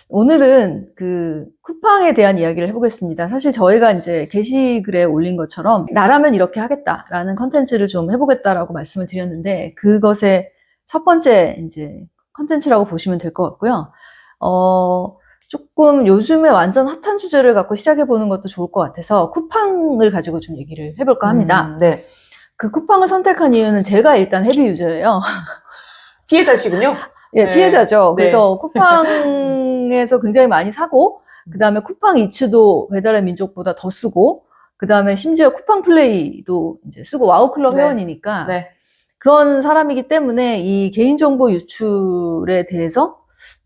오늘은 그 쿠팡에 대한 이야기를 해보겠습니다. 사실 저희가 이제 게시글에 올린 것처럼 나라면 이렇게 하겠다라는 컨텐츠를 좀 해보겠다라고 말씀을 드렸는데 그것의 첫 번째 이제 컨텐츠라고 보시면 될 것 같고요. 조금 요즘에 완전 핫한 주제를 갖고 시작해보는 것도 좋을 것 같아서 쿠팡을 가지고 좀 얘기를 해볼까 합니다. 네. 그 쿠팡을 선택한 이유는 제가 일단 헤비 유저예요. 피해자시군요. 예, 네. 피해자죠. 네. 그래서 쿠팡에서 굉장히 많이 사고, 그 다음에 쿠팡 이츠도 배달의 민족보다 더 쓰고, 그 다음에 심지어 쿠팡 플레이도 이제 쓰고, 와우클럽 네. 회원이니까, 네. 그런 사람이기 때문에 이 개인정보 유출에 대해서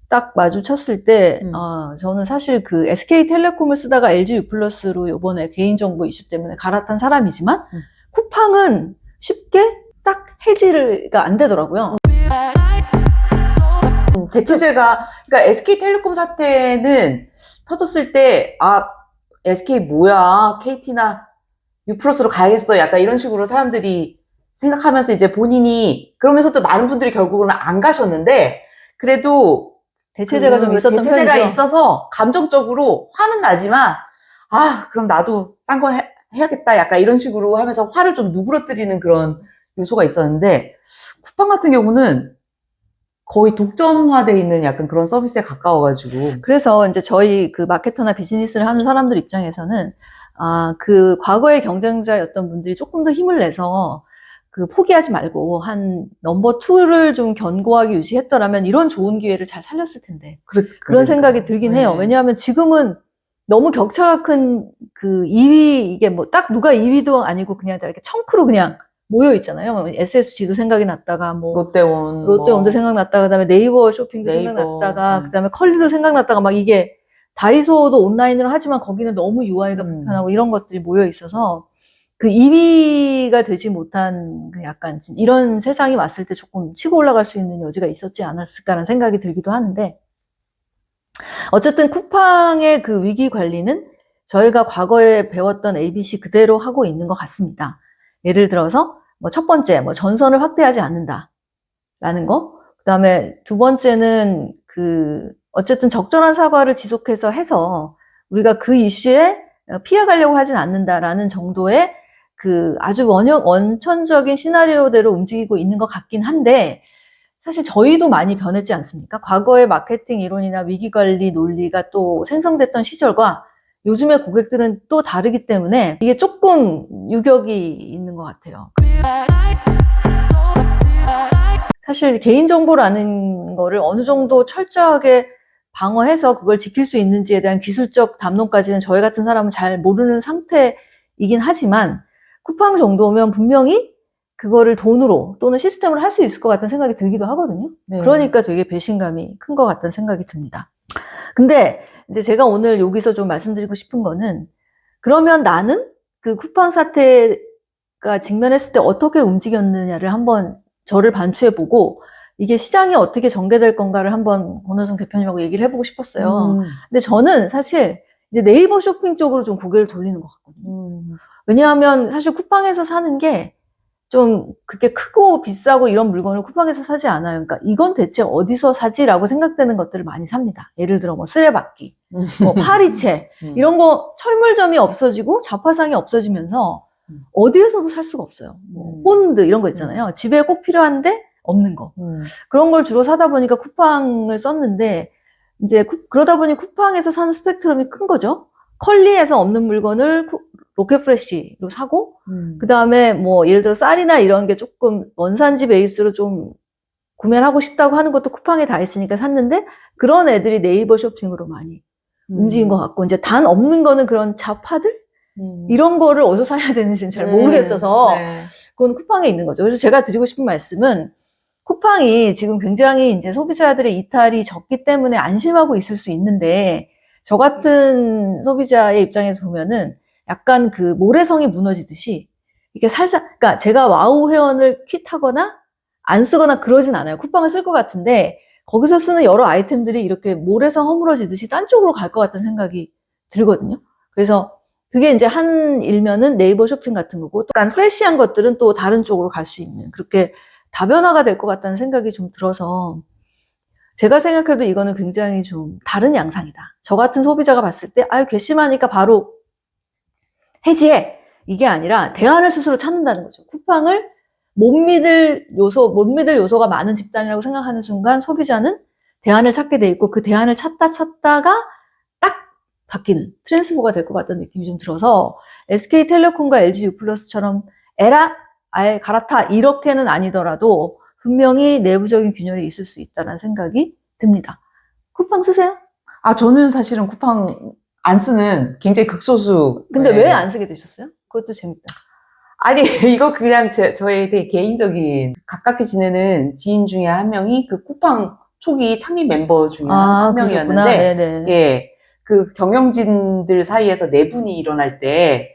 딱 마주쳤을 때, 저는 사실 그 SK텔레콤을 쓰다가 LG U+로 요번에 개인정보 이슈 때문에 갈아탄 사람이지만, 쿠팡은 쉽게 딱 해지가 안 되더라고요. 대체제가, 그러니까 SK텔레콤 사태는 터졌을 때, SK 뭐야, KT나 U+로 가야겠어. 약간 이런 식으로 사람들이 생각하면서 이제 본인이, 그러면서 또 많은 분들이 결국은 안 가셨는데, 그래도 대체제가 좀 있었던 대체제가 편이죠. 있어서 감정적으로 화는 나지만, 그럼 나도 딴 거 해야겠다. 약간 이런 식으로 하면서 화를 좀 누그러뜨리는 그런 요소가 있었는데, 쿠팡 같은 경우는 거의 독점화돼 있는 약간 그런 서비스에 가까워가지고. 그래서 이제 저희 그 마케터나 비즈니스를 하는 사람들 입장에서는, 그 과거의 경쟁자였던 분들이 조금 더 힘을 내서 그 포기하지 말고 한 넘버 2를 좀 견고하게 유지했더라면 이런 좋은 기회를 잘 살렸을 텐데. 그런 생각이 들긴 해요. 왜냐하면 지금은 너무 격차가 큰 그 2위, 이게 뭐 딱 누가 2위도 아니고 그냥 이렇게 청크로 그냥 모여 있잖아요. SSG도 생각이 났다가 롯데온도 생각났다가 그다음에 네이버 쇼핑도 생각났다가 그다음에 컬리도 생각났다가 막 이게 다이소도 온라인으로 하지만 거기는 너무 UI가 불편하고 이런 것들이 모여 있어서 그 2위가 되지 못한 그 약간 이런 세상이 왔을 때 조금 치고 올라갈 수 있는 여지가 있었지 않았을까라는 생각이 들기도 하는데 어쨌든 쿠팡의 그 위기 관리는 저희가 과거에 배웠던 ABC 그대로 하고 있는 것 같습니다. 예를 들어서 뭐 첫 번째, 뭐 전선을 확대하지 않는다라는 거. 그다음에 두 번째는 그 어쨌든 적절한 사과를 지속해서 해서 우리가 그 이슈에 피해가려고 하진 않는다라는 정도의 그 아주 원천적인 시나리오대로 움직이고 있는 것 같긴 한데 사실 저희도 많이 변했지 않습니까? 과거의 마케팅 이론이나 위기관리 논리가 또 생성됐던 시절과 요즘의 고객들은 또 다르기 때문에 이게 조금 유격이 있는 것 같아요. 사실 개인정보라는 거를 어느 정도 철저하게 방어해서 그걸 지킬 수 있는지에 대한 기술적 담론까지는 저희 같은 사람은 잘 모르는 상태이긴 하지만 쿠팡 정도면 분명히 그거를 돈으로 또는 시스템으로 할 수 있을 것 같다는 생각이 들기도 하거든요. 네. 그러니까 되게 배신감이 큰 것 같다는 생각이 듭니다. 근데 이제 제가 오늘 여기서 좀 말씀드리고 싶은 거는 그러면 나는 그 쿠팡 사태가 직면했을 때 어떻게 움직였느냐를 한번 저를 반추해보고 이게 시장이 어떻게 전개될 건가를 한번 권호정 대표님하고 얘기를 해보고 싶었어요. 근데 저는 사실 이제 네이버 쇼핑 쪽으로 좀 고개를 돌리는 것 같거든요. 왜냐하면 사실 쿠팡에서 사는 게 좀 그렇게 크고 비싸고 이런 물건을 쿠팡에서 사지 않아요. 그러니까 이건 대체 어디서 사지라고 생각되는 것들을 많이 삽니다. 예를 들어 뭐 쓰레받기, 뭐 파리채 이런 거 철물점이 없어지고 잡화상이 없어지면서 어디에서도 살 수가 없어요. 뭐 본드 이런 거 있잖아요. 집에 꼭 필요한데 없는 거. 그런 걸 주로 사다 보니까 쿠팡을 썼는데 이제 그러다 보니 쿠팡에서 사는 스펙트럼이 큰 거죠. 컬리에서 없는 물건을 로켓프레쉬로 사고 그 다음에 뭐 예를 들어 쌀이나 이런 게 조금 원산지 베이스로 좀 구매를 하고 싶다고 하는 것도 쿠팡에 다 있으니까 샀는데 그런 애들이 네이버 쇼핑으로 많이 움직인 것 같고 이제 단 없는 거는 그런 잡화들 이런 거를 어디서 사야 되는지는 잘 모르겠어서 그건 쿠팡에 있는 거죠. 그래서 제가 드리고 싶은 말씀은 쿠팡이 지금 굉장히 이제 소비자들의 이탈이 적기 때문에 안심하고 있을 수 있는데 저 같은 소비자의 입장에서 보면은 약간 그 모래성이 무너지듯이 이게 살살, 그러니까 제가 와우 회원을 퀴트하거나 안 쓰거나 그러진 않아요. 쿠팡을 쓸 것 같은데 거기서 쓰는 여러 아이템들이 이렇게 모래성 허물어지듯이 딴 쪽으로 갈 것 같다는 생각이 들거든요. 그래서 그게 이제 한 일면은 네이버 쇼핑 같은 거고 또 약간 프레시한 것들은 또 다른 쪽으로 갈 수 있는 그렇게 다변화가 될 것 같다는 생각이 좀 들어서 제가 생각해도 이거는 굉장히 좀 다른 양상이다. 저 같은 소비자가 봤을 때, 아유, 괘씸하니까 바로 해지해. 이게 아니라 대안을 스스로 찾는다는 거죠. 쿠팡을 못 믿을 요소가 많은 집단이라고 생각하는 순간 소비자는 대안을 찾게 돼 있고 그 대안을 찾다가 딱 바뀌는 트랜스포가 될 것 같다는 느낌이 좀 들어서 SK텔레콤과 LG U+처럼 에라, 아예 갈아타 이렇게는 아니더라도 분명히 내부적인 균열이 있을 수 있다는 생각이 듭니다. 쿠팡 쓰세요? 저는 사실은 쿠팡 안 쓰는 굉장히 극소수. 근데 왜 안 쓰게 되셨어요? 그것도 재밌다. 아니, 이거 그냥 저의 되게 개인적인 가깝게 지내는 지인 중에 한 명이 그 쿠팡 초기 창립 멤버 중에 한 명이었는데, 네네. 예, 그 경영진들 사이에서 내분이 일어날 때,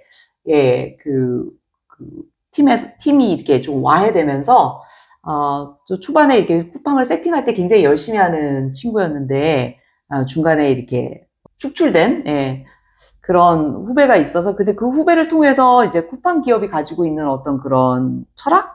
예, 팀이 이렇게 좀 와해되면서, 또 초반에 이렇게 쿠팡을 세팅할 때 굉장히 열심히 하는 친구였는데, 중간에 이렇게 축출된, 예, 그런 후배가 있어서, 근데 그 후배를 통해서 이제 쿠팡 기업이 가지고 있는 어떤 그런 철학?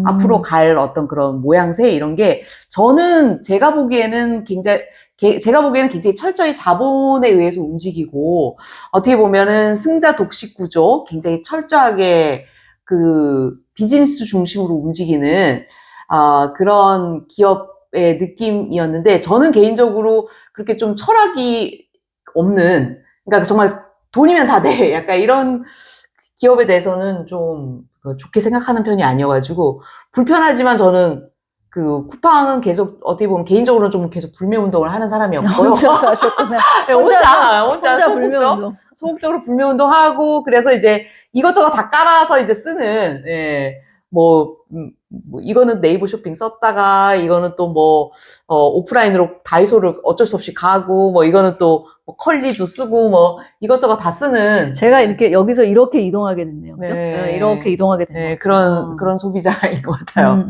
앞으로 갈 어떤 그런 모양새 이런 게 저는 제가 보기에는 굉장히 철저히 자본에 의해서 움직이고 어떻게 보면은 승자 독식 구조 굉장히 철저하게 그 비즈니스 중심으로 움직이는 그런 기업의 느낌이었는데 저는 개인적으로 그렇게 좀 철학이 없는 그러니까 정말 돈이면 다 돼 약간 이런 기업에 대해서는 좀 좋게 생각하는 편이 아니어가지고 불편하지만 저는 그 쿠팡은 계속 어떻게 보면 개인적으로는 좀 계속 불매 운동을 하는 사람이었고요. 혼자서 하셨구나. 혼자 불매 운동. 소극적으로 불매 운동하고 그래서 이제 이것저것 다 깔아서 이제 쓰는 뭐 이거는 네이버 쇼핑 썼다가 이거는 또 뭐 오프라인으로 다이소를 어쩔 수 없이 가고 뭐 이거는 또 뭐 컬리도 쓰고 뭐 이것저것 다 쓰는 제가 이렇게 여기서 이렇게 이동하게 됐네요. 그죠? 네. 이렇게 이동하게 된 네, 것 같아요. 그런 소비자인 것 같아요.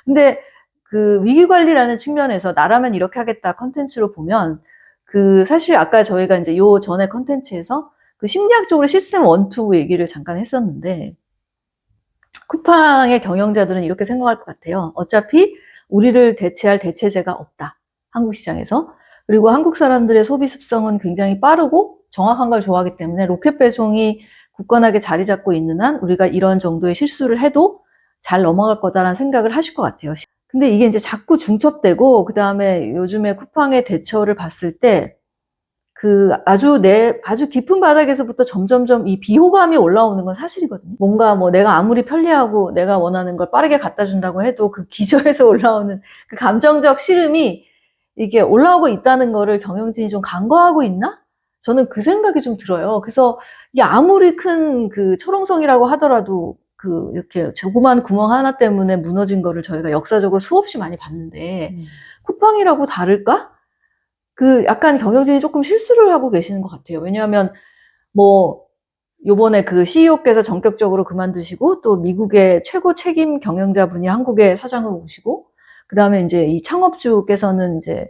근데 그 위기관리라는 측면에서 나라면 이렇게 하겠다 컨텐츠로 보면 그 사실 아까 저희가 이제 요 전에 컨텐츠에서 그 심리학적으로 시스템 1, 2 얘기를 잠깐 했었는데 쿠팡의 경영자들은 이렇게 생각할 것 같아요. 어차피 우리를 대체할 대체제가 없다. 한국 시장에서. 그리고 한국 사람들의 소비 습성은 굉장히 빠르고 정확한 걸 좋아하기 때문에 로켓 배송이 굳건하게 자리 잡고 있는 한 우리가 이런 정도의 실수를 해도 잘 넘어갈 거다라는 생각을 하실 것 같아요. 근데 이게 이제 자꾸 중첩되고 그 다음에 요즘에 쿠팡의 대처를 봤을 때 그 아주 깊은 바닥에서부터 점점점 이 비호감이 올라오는 건 사실이거든요. 뭔가 뭐 내가 아무리 편리하고 내가 원하는 걸 빠르게 갖다 준다고 해도 그 기저에서 올라오는 그 감정적 시름이 이게 올라오고 있다는 거를 경영진이 좀 간과하고 있나? 저는 그 생각이 좀 들어요. 그래서 이게 아무리 큰 그 초롱성이라고 하더라도 그 이렇게 조그만 구멍 하나 때문에 무너진 거를 저희가 역사적으로 수없이 많이 봤는데 쿠팡이라고 다를까? 그 약간 경영진이 조금 실수를 하고 계시는 것 같아요. 왜냐하면 뭐 요번에 그 CEO께서 전격적으로 그만두시고 또 미국의 최고 책임 경영자분이 한국에 사장으로 오시고 그다음에 이제 이 창업주께서는 이제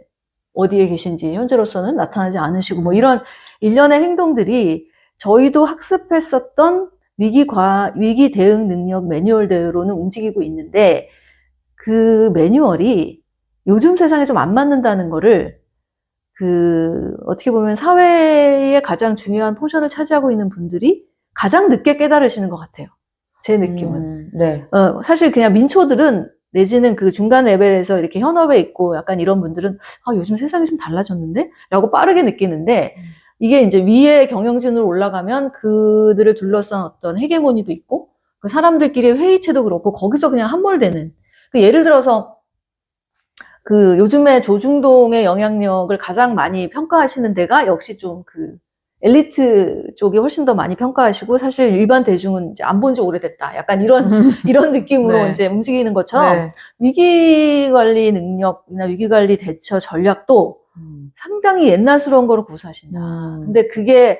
어디에 계신지 현재로서는 나타나지 않으시고 뭐 이런 일련의 행동들이 저희도 학습했었던 위기 대응 능력 매뉴얼대로는 움직이고 있는데 그 매뉴얼이 요즘 세상에 좀 안 맞는다는 거를 어떻게 보면 사회의 가장 중요한 포션을 차지하고 있는 분들이 가장 늦게 깨달으시는 것 같아요. 제 느낌은. 네. 사실 그냥 민초들은 내지는 그 중간 레벨에서 이렇게 현업에 있고 약간 이런 분들은 요즘 세상이 좀 달라졌는데? 라고 빠르게 느끼는데 이게 이제 위에 경영진으로 올라가면 그들을 둘러싼 어떤 헤게모니도 있고 그 사람들끼리 회의체도 그렇고 거기서 그냥 함몰되는 예를 들어서 그 요즘에 조중동의 영향력을 가장 많이 평가하시는 데가 역시 좀 그 엘리트 쪽이 훨씬 더 많이 평가하시고 사실 일반 대중은 이제 안 본 지 오래됐다. 약간 이런 느낌으로 네. 이제 움직이는 것처럼 네. 위기 관리 능력이나 위기 관리 대처 전략도 상당히 옛날스러운 거로 고사하신다. 근데 그게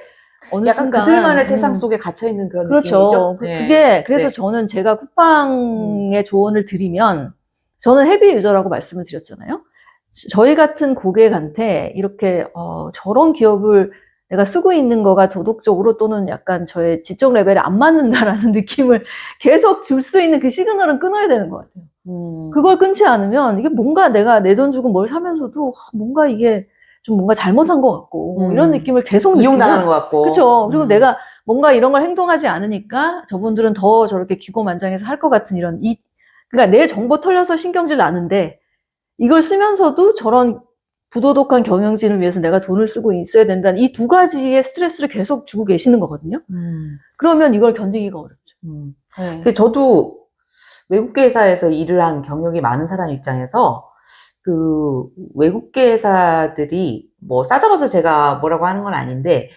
어느 약간 순간 그들만의 세상 속에 갇혀 있는 그런 그렇죠. 느낌이죠. 그게 그래서 저는 제가 쿠팡의 조언을 드리면 저는 헤비 유저라고 말씀을 드렸잖아요. 저희 같은 고객한테 이렇게 저런 기업을 내가 쓰고 있는 거가 도덕적으로 또는 약간 저의 지적 레벨에 안 맞는다라는 느낌을 계속 줄 수 있는 그 시그널은 끊어야 되는 것 같아요. 그걸 끊지 않으면 이게 뭔가 내가 내 돈 주고 뭘 사면서도 뭔가 이게 좀 뭔가 잘못한 것 같고 이런 느낌을 계속 이용당하는 것 같고. 그렇죠. 그리고 내가 뭔가 이런 걸 행동하지 않으니까 저분들은 더 저렇게 기고만장해서 할 것 같은 그러니까 내 정보 털려서 신경질 나는데 이걸 쓰면서도 저런 부도덕한 경영진을 위해서 내가 돈을 쓰고 있어야 된다는 이 두 가지의 스트레스를 계속 주고 계시는 거거든요. 그러면 이걸 견디기가 어렵죠. 네. 저도 외국계 회사에서 일을 한 경력이 많은 사람 입장에서 그 외국계 회사들이 뭐 싸잡아서 제가 뭐라고 하는 건 아닌데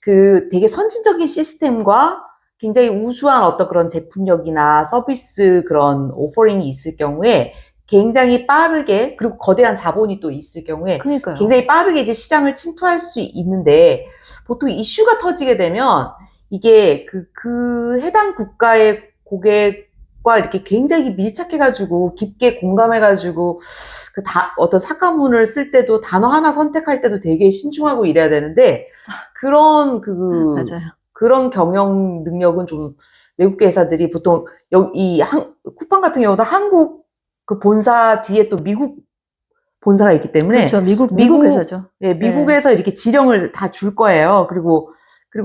그 되게 선진적인 시스템과 굉장히 우수한 어떤 그런 제품력이나 서비스 그런 오퍼링이 있을 경우에 굉장히 빠르게 그리고 거대한 자본이 또 있을 경우에 그러니까요. 굉장히 빠르게 이제 시장을 침투할 수 있는데 보통 이슈가 터지게 되면 이게 그 해당 국가의 고객과 이렇게 굉장히 밀착해가지고 깊게 공감해가지고 어떤 사과문을 쓸 때도 단어 하나 선택할 때도 되게 신중하고 이래야 되는데 그런 맞아요. 그런 경영 능력은 좀 외국계 회사들이 보통 쿠팡 같은 경우도 한국 그 본사 뒤에 또 미국 본사가 있기 때문에 그렇죠. 미국 회사죠. 예, 미국에서 이렇게 지령을 다 줄 거예요. 그리고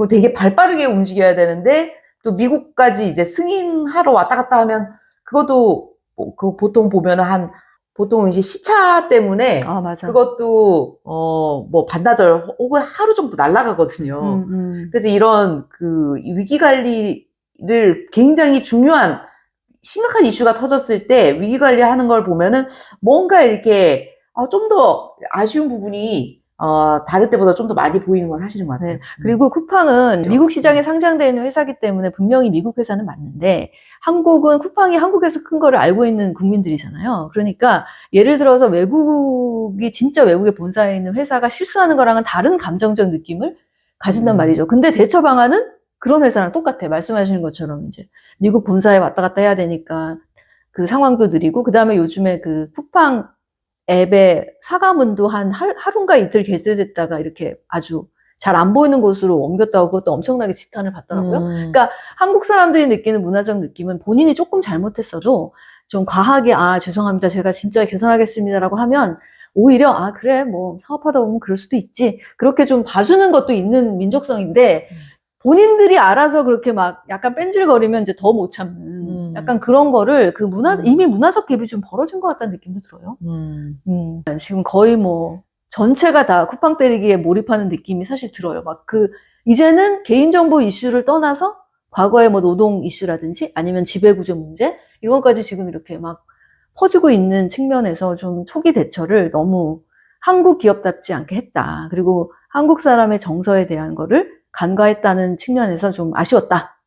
되게 발빠르게 움직여야 되는데 또 미국까지 이제 승인하러 왔다 갔다 하면 그것도 그 보통 보면은 보통 이제 시차 때문에 맞아. 그것도 뭐 반나절 혹은 하루 정도 날아가거든요. 그래서 이런 그 위기 관리를 굉장히 중요한 심각한 이슈가 터졌을 때 위기 관리하는 걸 보면은 뭔가 이렇게 좀 더 아쉬운 부분이 다를 때보다 좀 더 많이 보이는 건 사실인 것 같아요. 네. 그리고 쿠팡은 그렇죠. 미국 시장에 상장되어 있는 회사이기 때문에 분명히 미국 회사는 맞는데 한국은 쿠팡이 한국에서 큰 거를 알고 있는 국민들이잖아요. 그러니까 예를 들어서 외국이 진짜 외국에 본사에 있는 회사가 실수하는 거랑은 다른 감정적 느낌을 가진단 말이죠. 근데 대처 방안은 그런 회사랑 똑같아요. 말씀하시는 것처럼 이제 미국 본사에 왔다 갔다 해야 되니까 그 상황도 느리고 그다음에 요즘에 그 쿠팡 앱에 사과문도 한 하루인가 이틀 개설됐다가 이렇게 아주 잘 안 보이는 곳으로 옮겼다고 그것도 엄청나게 지탄을 받더라고요. 그러니까 한국 사람들이 느끼는 문화적 느낌은 본인이 조금 잘못했어도 좀 과하게 죄송합니다. 제가 진짜 개선하겠습니다라고 하면 오히려 그래 뭐 사업하다 보면 그럴 수도 있지. 그렇게 좀 봐주는 것도 있는 민족성인데 본인들이 알아서 그렇게 막 약간 뺀질거리면 이제 더 못 참는 약간 그런 거를 이미 문화적 갭이 좀 벌어진 것 같다는 느낌도 들어요. 지금 거의 뭐 전체가 다 쿠팡 때리기에 몰입하는 느낌이 사실 들어요. 이제는 개인정보 이슈를 떠나서 과거의 뭐 노동 이슈라든지 아니면 지배구조 문제 이런 것까지 지금 이렇게 막 퍼지고 있는 측면에서 좀 초기 대처를 너무 한국 기업답지 않게 했다. 그리고 한국 사람의 정서에 대한 거를 간과했다는 측면에서 좀 아쉬웠다.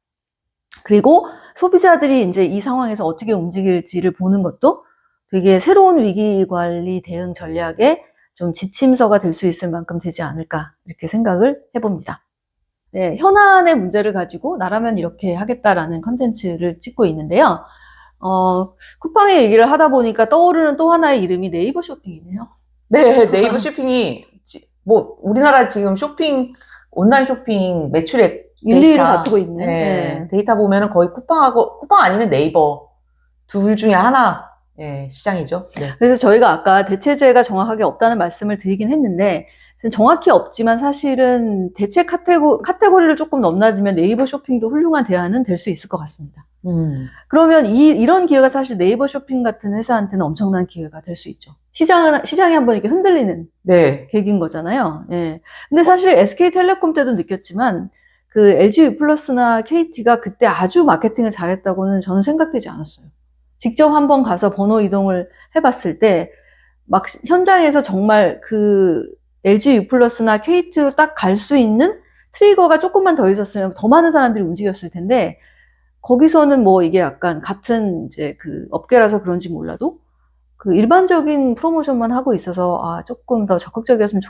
그리고 소비자들이 이제 이 상황에서 어떻게 움직일지를 보는 것도 되게 새로운 위기 관리 대응 전략에 좀 지침서가 될 수 있을 만큼 되지 않을까 이렇게 생각을 해봅니다. 네, 현안의 문제를 가지고 나라면 이렇게 하겠다라는 컨텐츠를 찍고 있는데요. 쿠팡의 얘기를 하다 보니까 떠오르는 또 하나의 이름이 네이버 쇼핑이네요. 네, 네이버 쇼핑이 뭐 우리나라 지금 온라인 쇼핑 매출액 1, 2위를 다투고 있는. 네, 데이터 보면은 거의 쿠팡 아니면 네이버 둘 중에 하나 시장이죠. 네. 그래서 저희가 아까 대체제가 정확하게 없다는 말씀을 드리긴 했는데 정확히 없지만 사실은 대체 카테고리를 조금 넘나들면 네이버 쇼핑도 훌륭한 대안은 될 수 있을 것 같습니다. 그러면 이런 기회가 사실 네이버 쇼핑 같은 회사한테는 엄청난 기회가 될 수 있죠. 시장이 한번 이렇게 흔들리는 계기인 거잖아요. 예. 근데 사실 SK텔레콤 때도 느꼈지만 그 LG U+나 KT가 그때 아주 마케팅을 잘했다고는 저는 생각되지 않았어요. 직접 한번 가서 번호 이동을 해봤을 때 막 현장에서 정말 그 LG U+나 KT로 딱 갈 수 있는 트리거가 조금만 더 있었으면 더 많은 사람들이 움직였을 텐데 거기서는 뭐 이게 약간 같은 이제 그 업계라서 그런지 몰라도 그 일반적인 프로모션만 하고 있어서 조금 더 적극적이었으면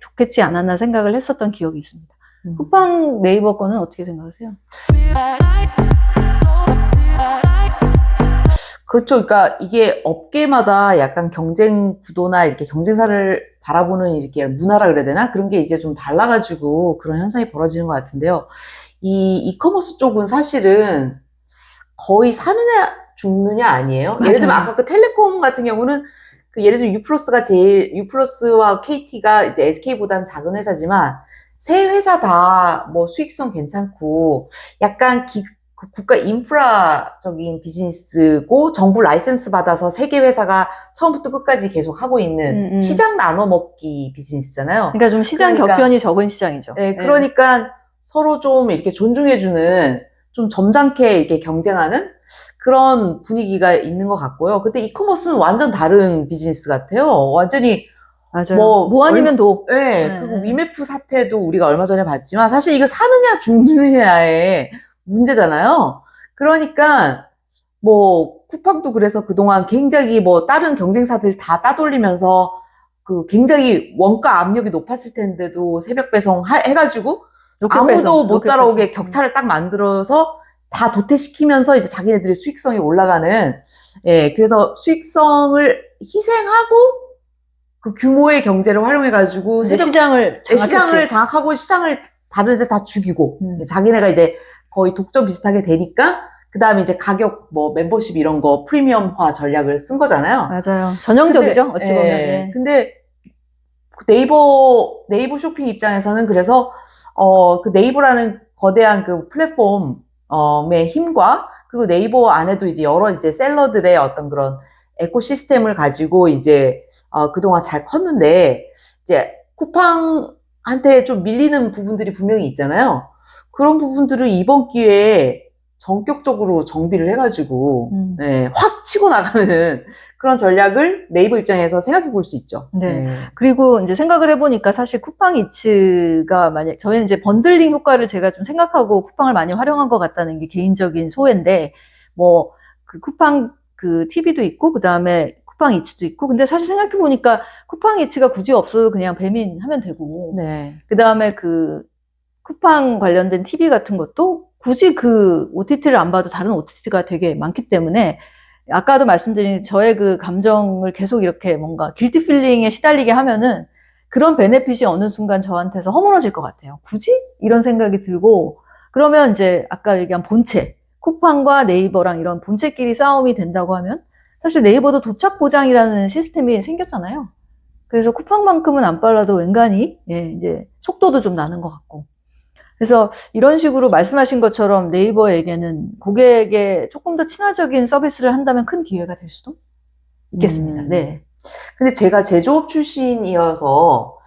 좋겠지 않았나 생각을 했었던 기억이 있습니다. 쿠팡 네이버 거는 어떻게 생각하세요? 그렇죠. 그러니까 이게 업계마다 약간 경쟁 구도나 이렇게 경쟁사를 바라보는 이렇게 문화라 그래야 되나? 그런 게 이제 좀 달라가지고 그런 현상이 벌어지는 것 같은데요. 이 이커머스 쪽은 사실은 거의 사느냐 죽느냐 아니에요? 예를 들면 맞아요. 아까 그 텔레콤 같은 경우는 그 예를 들면 유플러스와 KT가 이제 SK보다는 작은 회사지만 세 회사 다 뭐 수익성 괜찮고 약간 그 국가 인프라적인 비즈니스고 정부 라이센스 받아서 세 개 회사가 처음부터 끝까지 계속 하고 있는 시장 나눠 먹기 비즈니스잖아요. 그러니까 좀 시장 그러니까, 격변이 적은 시장이죠. 네, 그러니까 서로 좀 이렇게 존중해주는 좀 점잖게 이렇게 경쟁하는 그런 분위기가 있는 것 같고요. 근데 이커머스는 완전 다른 비즈니스 같아요. 완전히 맞아요. 뭐 아니면 도. 네, 그리고 위메프 사태도 우리가 얼마 전에 봤지만 사실 이거 사느냐 죽느냐의 문제잖아요. 그러니까 뭐 쿠팡도 그래서 그동안 굉장히 뭐 다른 경쟁사들 다 따돌리면서 그 굉장히 원가 압력이 높았을 텐데도 새벽 배송 해가지고 아무도 못 따라오게 격차를 딱 만들어서 다 도태시키면서 이제 자기네들의 수익성이 올라가는, 예, 그래서 수익성을 희생하고 그 규모의 경제를 활용해가지고 시장을 장악하고 시장을 다른 데 다 죽이고 자기네가 이제 거의 독점 비슷하게 되니까 그 다음에 이제 가격 뭐 멤버십 이런 거 프리미엄화 전략을 쓴 거잖아요. 맞아요. 전형적이죠. 어찌 보면. 네. 근데 네이버 쇼핑 입장에서는 그래서 그 네이버라는 거대한 그 플랫폼의 힘과 그리고 네이버 안에도 이제 여러 이제 셀러들의 어떤 그런 에코시스템을 가지고 이제 그동안 잘 컸는데 이제 쿠팡한테 좀 밀리는 부분들이 분명히 있잖아요. 그런 부분들을 이번 기회에 전격적으로 정비를 해가지고 네, 확 치고 나가는 그런 전략을 네이버 입장에서 생각해 볼 수 있죠. 네. 네. 그리고 이제 생각을 해보니까 사실 쿠팡이츠가 만약 저희는 이제 번들링 효과를 제가 좀 생각하고 쿠팡을 많이 활용한 것 같다는 게 개인적인 소회인데 뭐 그 쿠팡 그 TV도 있고 그 다음에 쿠팡이츠도 있고 근데 사실 생각해 보니까 쿠팡이츠가 굳이 없어도 그냥 배민하면 되고 네. 그 다음에 그 쿠팡 관련된 TV 같은 것도 굳이 그 OTT를 안 봐도 다른 OTT가 되게 많기 때문에 아까도 말씀드린 저의 그 감정을 계속 이렇게 뭔가 길티 필링에 시달리게 하면은 그런 베네핏이 어느 순간 저한테서 허물어질 것 같아요. 굳이? 이런 생각이 들고 그러면 이제 아까 얘기한 본체, 쿠팡과 네이버랑 이런 본체끼리 싸움이 된다고 하면 사실 네이버도 도착 보장이라는 시스템이 생겼잖아요. 그래서 쿠팡만큼은 안 빨라도 웬간히 예, 이제 속도도 좀 나는 것 같고 그래서 이런 식으로 말씀하신 것처럼 네이버에게는 고객에게 조금 더 친화적인 서비스를 한다면 큰 기회가 될 수도 있겠습니다. 네. 근데 제가 제조업 출신이어서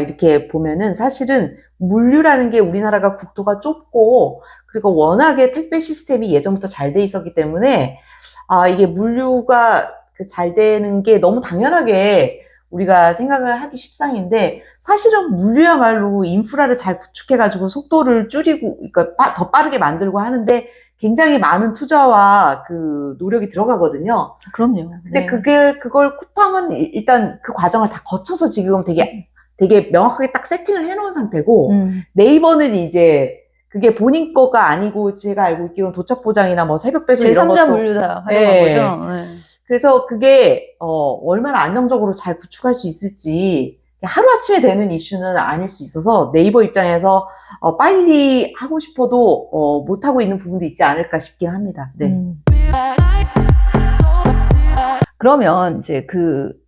이렇게 보면은 사실은 물류라는 게 우리나라가 국토가 좁고 그리고 워낙에 택배 시스템이 예전부터 잘 돼 있었기 때문에 이게 물류가 잘 되는 게 너무 당연하게 우리가 생각을 하기 십상인데 사실은 물류야말로 인프라를 잘 구축해가지고 속도를 줄이고 그러니까 더 빠르게 만들고 하는데 굉장히 많은 투자와 그 노력이 들어가거든요. 그럼요. 근데 네. 그걸 쿠팡은 일단 그 과정을 다 거쳐서 지금 되게 명확하게 딱 세팅을 해놓은 상태고 네이버는 이제 그게 본인 거가 아니고 제가 알고 있기로는 도착 보장이나 뭐 새벽 배송 이런 것도 제3자 물류 다 활용한 네. 거죠. 네. 그래서 그게 얼마나 안정적으로 잘 구축할 수 있을지 하루아침에 되는 이슈는 아닐 수 있어서 네이버 입장에서 빨리 하고 싶어도 못하고 있는 부분도 있지 않을까 싶긴 합니다. 네. 그러면 이제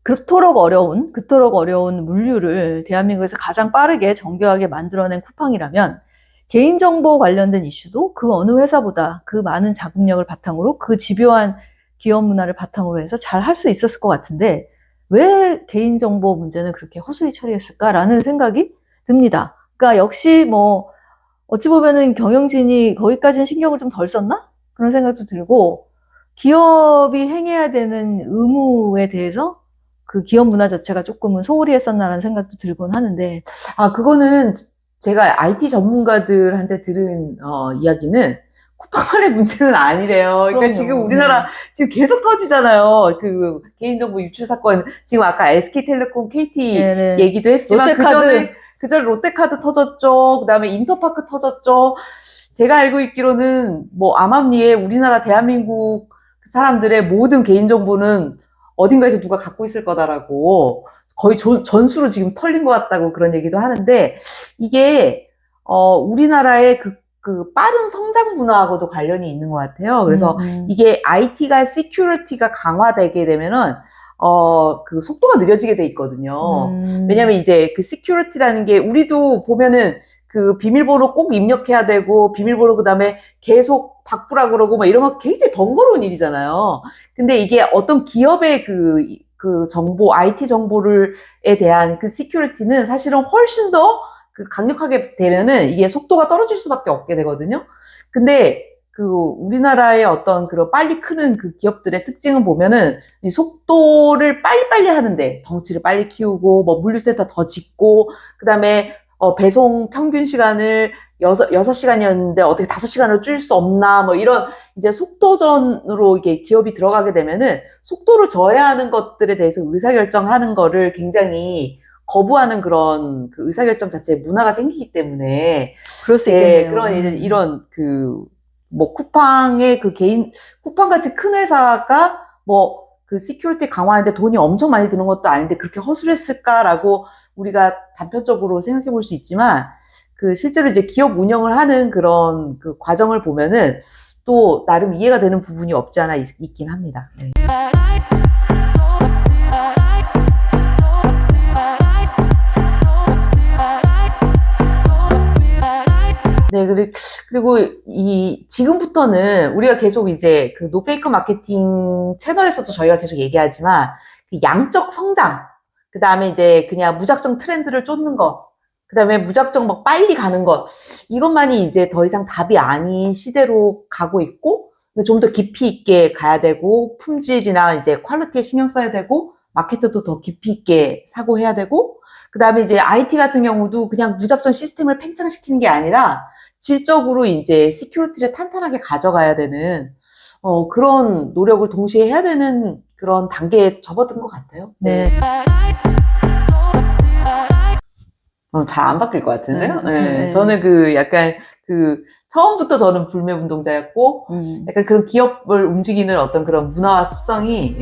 그토록 어려운 물류를 대한민국에서 가장 빠르게 정교하게 만들어낸 쿠팡이라면 개인정보 관련된 이슈도 그 어느 회사보다 그 많은 자금력을 바탕으로 그 집요한 기업 문화를 바탕으로 해서 잘 할 수 있었을 것 같은데 왜 개인정보 문제는 그렇게 허술히 처리했을까라는 생각이 듭니다. 그러니까 역시 뭐 어찌 보면은 경영진이 거기까지는 신경을 좀 덜 썼나? 그런 생각도 들고 기업이 행해야 되는 의무에 대해서 그 기업 문화 자체가 조금은 소홀히 했었나라는 생각도 들곤 하는데 그거는 제가 IT 전문가들한테 들은 이야기는 쿠팡만의 문제는 아니래요. 그러니까 그럼요. 지금 우리나라 지금 계속 터지잖아요. 그 개인정보 유출 사건. 지금 아까 SK텔레콤, KT 네네. 얘기도 했지만 롯데카드. 그전에 롯데카드 터졌죠. 그다음에 인터파크 터졌죠. 제가 알고 있기로는 뭐 암암리에 우리나라 대한민국 사람들의 모든 개인정보는 어딘가에서 누가 갖고 있을 거다라고 거의 전수로 지금 털린 것 같다고 그런 얘기도 하는데 이게 우리나라의 그 빠른 성장 문화하고도 관련이 있는 것 같아요. 그래서 이게 IT가 시큐리티가 강화되게 되면은 그 속도가 느려지게 돼 있거든요. 왜냐면 이제 그 시큐리티라는 게 우리도 보면은 그 비밀번호 꼭 입력해야 되고 비밀번호 그다음에 계속 바꾸라 그러고 막 이런 거 굉장히 번거로운 일이잖아요. 근데 이게 어떤 기업의 그 정보, IT 정보를에 대한 그 시큐리티는 사실은 훨씬 더 그 강력하게 되면은 이게 속도가 떨어질 수밖에 없게 되거든요. 근데 그 우리나라의 어떤 그런 빨리 크는 그 기업들의 특징은 보면은 이 속도를 빨리빨리 하는데 덩치를 빨리 키우고 뭐 물류센터 더 짓고 그다음에 배송 평균 시간을 6시간이었는데 어떻게 5시간으로 줄일 수 없나 뭐 이런 이제 속도전으로 이게 기업이 들어가게 되면은 속도를 저해하는 것들에 대해서 의사결정하는 거를 굉장히 거부하는 그런 그 의사결정 자체의 문화가 생기기 때문에 그럴 수 있겠네요. 그런 이런 뭐 쿠팡의 그 쿠팡같이 큰 회사가 뭐 그 시큐리티 강화하는데 돈이 엄청 많이 드는 것도 아닌데 그렇게 허술했을까라고 우리가 단편적으로 생각해 볼 수 있지만 그 실제로 이제 기업 운영을 하는 그런 그 과정을 보면은 또 나름 이해가 되는 부분이 없지 않아 있긴 합니다. 네. 네, 그리고 지금부터는 우리가 계속 이제 그 노페이크 마케팅 채널에서도 저희가 계속 얘기하지만 그 양적 성장, 그 다음에 이제 그냥 무작정 트렌드를 쫓는 것, 그 다음에 무작정 막 빨리 가는 것, 이것만이 이제 더 이상 답이 아닌 시대로 가고 있고, 좀 더 깊이 있게 가야 되고, 품질이나 이제 퀄리티에 신경 써야 되고, 마케터도 더 깊이 있게 사고해야 되고, 그 다음에 이제 IT 같은 경우도 그냥 무작정 시스템을 팽창시키는 게 아니라, 질적으로 이제 시큐리티를 탄탄하게 가져가야 되는 그런 노력을 동시에 해야 되는 그런 단계에 접어든 것 같아요. 네. 잘 안 바뀔 것 같은데요? 네, 네. 저는 약간 처음부터 저는 불매운동자였고, 약간 그런 기업을 움직이는 어떤 그런 문화와 습성이,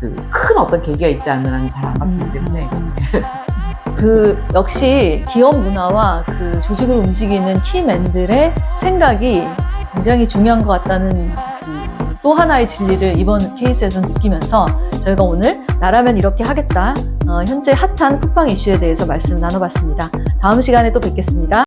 큰 어떤 계기가 있지 않는 한 잘 안 바뀌기 때문에. 역시 기업 문화와 그 조직을 움직이는 키맨들의 생각이 굉장히 중요한 것 같다는 또 하나의 진리를 이번 케이스에서 느끼면서 저희가 오늘 나라면 이렇게 하겠다. 현재 핫한 쿠팡 이슈에 대해서 말씀 나눠봤습니다. 다음 시간에 또 뵙겠습니다.